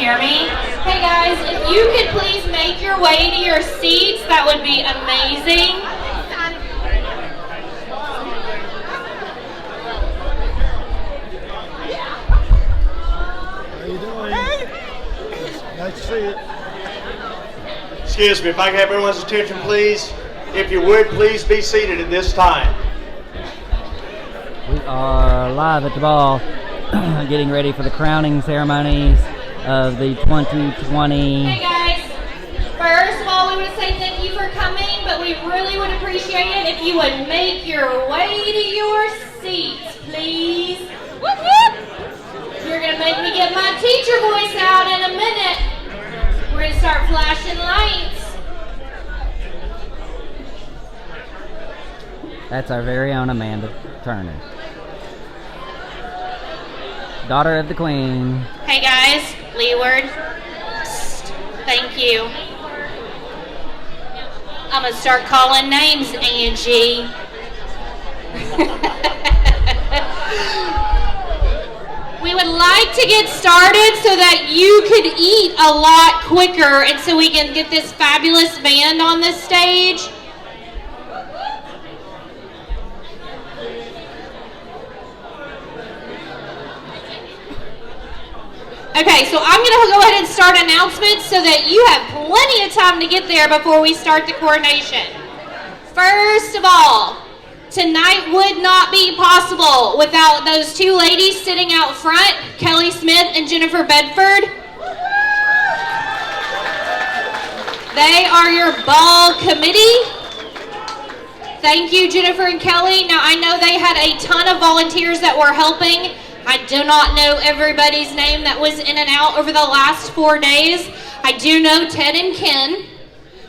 hear me? Hey guys, if you could please make your way to your seats, that would be amazing. How you doing? Hey. Nice to see you. Excuse me, if I could have everyone's attention, please. If you would, please be seated at this time. We are live at the ball, getting ready for the crowning ceremonies of the 2020. Hey guys, first of all, we want to say thank you for coming, but we really would appreciate it if you would make your way to your seats, please. Whoop, whoop. You're going to make me get my teacher voice out in a minute. We're going to start flashing lights. That's our very own Amanda Turner, daughter of the Queen. Hey guys, Leeward. Psst. Thank you. I'm going to start calling names, Angie. We would like to get started so that you could eat a lot quicker and so we can get this fabulous band on the stage. Okay, so I'm going to go ahead and start announcements so that you have plenty of time to get there before we start the coronation. First of all, tonight would not be possible without those two ladies sitting out front, Kelly Smith and Jennifer Bedford. They are your ball committee. Thank you, Jennifer and Kelly. Now, I know they had a ton of volunteers that were helping. I do not know everybody's name that was in and out over the last 4 days. I do know Ted and Ken.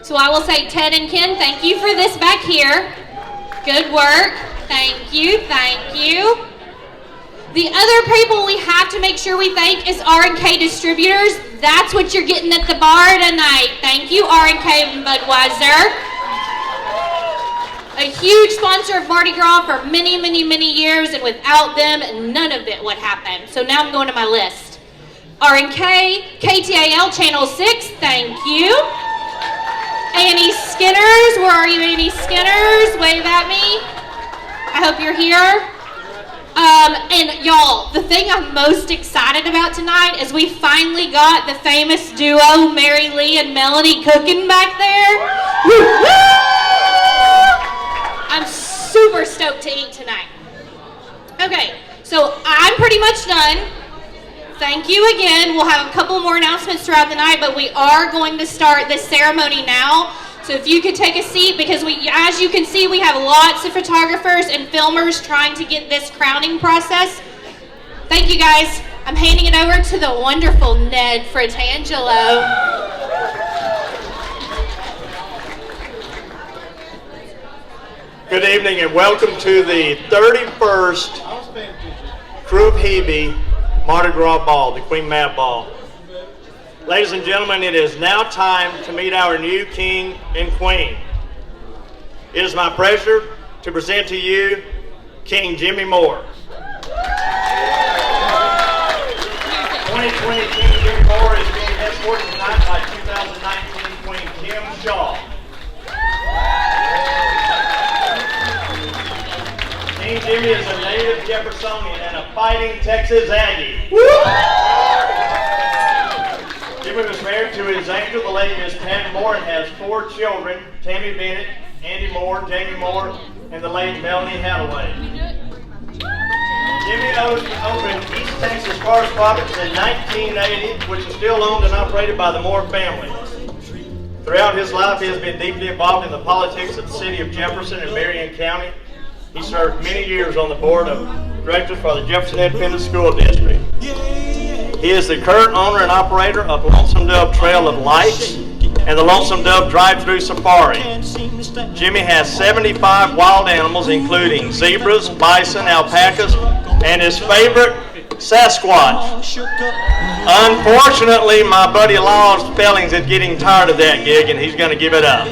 So I will say Ted and Ken, thank you for this back here. Good work. Thank you, thank you. The other people we have to make sure we thank is R&K Distributors. That's what you're getting at the bar tonight. Thank you, R&K and Budweiser. A huge sponsor of Mardi Gras for many, many, many years, and without them, none of it would happen. So now I'm going to my list. R&K, KTAL Channel 6, thank you. Annie Skinners, where are you, Annie Skinners? Wave at me. I hope you're here. And y'all, the thing I'm most excited about tonight is we finally got the famous duo, Mary Lee and Melanie cooking back there. Woo, woo! I'm super stoked to eat tonight. Okay, so I'm pretty much done. Thank you again. We'll have a couple more announcements throughout the night, but we are going to start this ceremony now. So if you could take a seat, because as you can see, we have lots of photographers and filmers trying to get this crowning process. Thank you guys. I'm handing it over to the wonderful Ned Fratangelo. Good evening and welcome to the 31st Krewe of Hebe Mardi Gras Ball, the Queen Mab Ball. Ladies and gentlemen, it is now time to meet our new King and Queen. It is my pleasure to present to you King Jimmy Moore. 2020 King Jimmy Moore is being escorted tonight by 2019 Queen Kim Shaw. King Jimmy is a native Jeffersonian and a fighting Texas Aggie. Jimmy was married to his angel, the lady Miss Tammy Moore, and has 4 children, Tammy Bennett, Andy Moore, Jamie Moore, and the late Melanie Hathaway. Jimmy opened East Texas Cars Products in 1980, which is still owned and operated by the Moore family. Throughout his life, he has been deeply involved in the politics of the city of Jefferson and Marion County. He served many years on the board of directors for the Jefferson Independent School District. He is the current owner and operator of Lonesome Dove Trail of Lights and the Lonesome Dove Drive-Thru Safari. Jimmy has 75 wild animals, including zebras, bison, alpacas, and his favorite, Sasquatch. Unfortunately, my buddy Law's Spellings is getting tired of that gig, and he's going to give it up.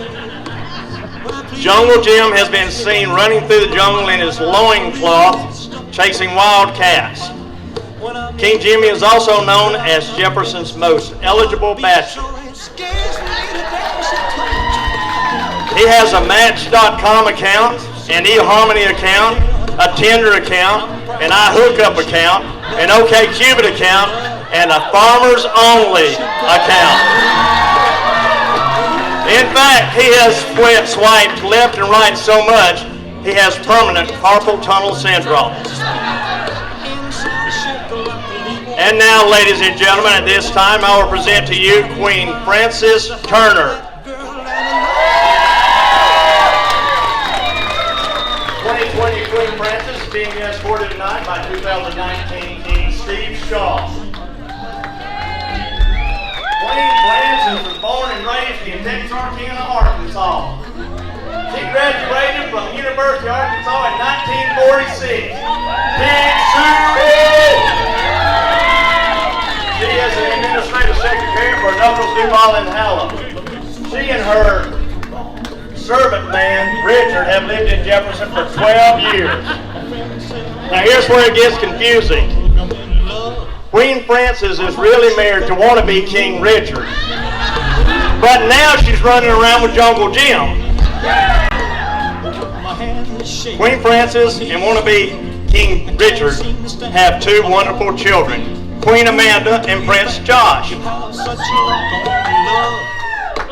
Jungle Jim has been seen running through the jungle in his loincloth, chasing wild cats. King Jimmy is also known as Jefferson's most eligible bachelor. He has a Match.com account, an eHarmony account, a Tinder account, an iHookup account, an OkCupid account, and a Farmers Only account. In fact, he has swiped left and right so much, he has permanent carpal tunnel syndrome. And now, ladies and gentlemen, at this time, I will present to you Queen Frances Turner. 2020 Queen Frances is being escorted tonight by 2019 King Steve Shaw. Queen Frances was born and raised in Texarkana, Arkansas. She graduated from the University of Arkansas in 1946. Big Susie! She is an administrative secretary for Knuckles Duval in Hallam. She and her servant man, Richard, have lived in Jefferson for 12 years. Now here's where it gets confusing. Queen Frances is really married to wannabe King Richard. But now she's running around with Jungle Jim. Queen Frances and wannabe King Richard have two wonderful children, Queen Amanda and Prince Josh.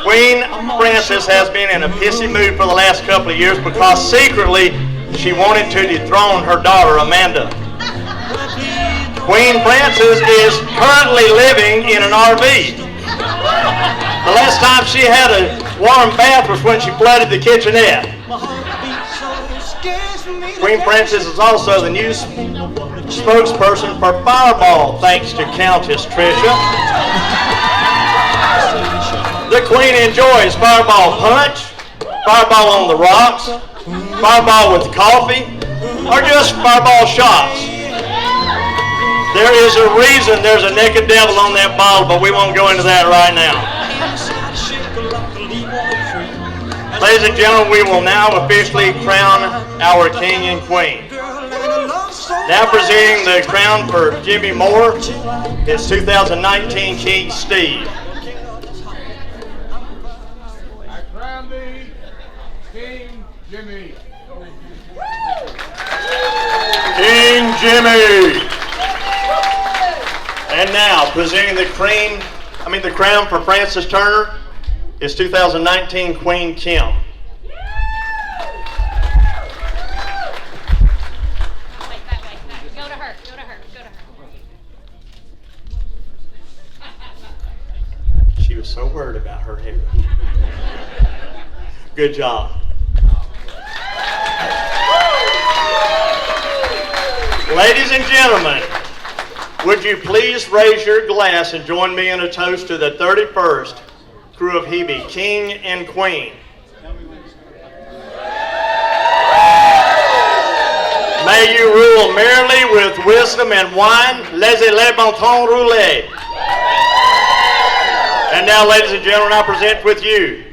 Queen Frances has been in a pissy mood for the last couple of years because secretly she wanted to dethrone her daughter Amanda. Queen Frances is currently living in an RV. The last time she had a warm bath was when she flooded the kitchenette. Queen Frances is also the new spokesperson for Fireball, thanks to Countess Tricia. The Queen enjoys Fireball Punch, Fireball on the rocks, Fireball with coffee, or just Fireball shots. There is a reason there's a naked devil on that bottle, but we won't go into that right now. Ladies and gentlemen, we will now officially crown our King and Queen. Now presenting the crown for Jimmy Moore is 2019 King Steve. I crown thee, King Jimmy. King Jimmy. And now presenting the crown for Frances Turner is 2019 Queen Kim. She was so worried about her hair. Good job. Ladies and gentlemen, would you please raise your glass and join me in a toast to the 31st crew of Hebe, King and Queen. May you rule merrily with wisdom and wine. Laissez-les bon temps rouler. And now, ladies and gentlemen, I present with you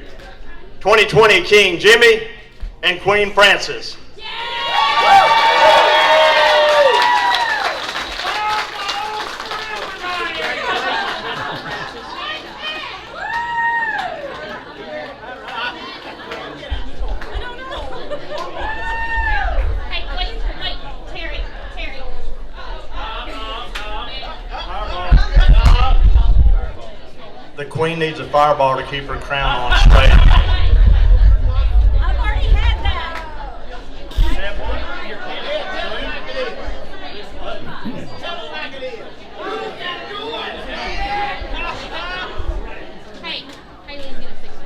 2020 King Jimmy and Queen Frances. The Queen needs a fireball to keep her crown on straight. I've already had that. Hey, Haley's gonna fix it.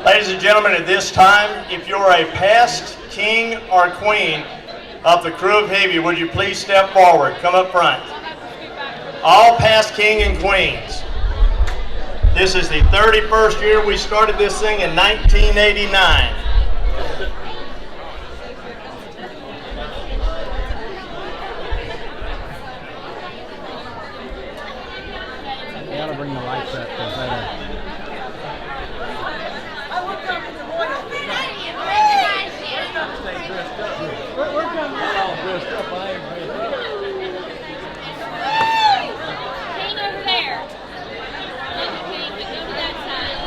Ladies and gentlemen, at this time, if you're a past king or queen of the Krewe of Hebe, would you please step forward? Come up front. All past king and queens. This is the 31st year. We started this thing in 1989. They ought to bring the lights up for photo. King over there. King, go to that side.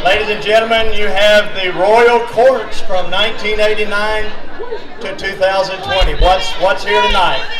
Ladies and gentlemen, you have the royal courts from 1989 to 2020. What's here tonight?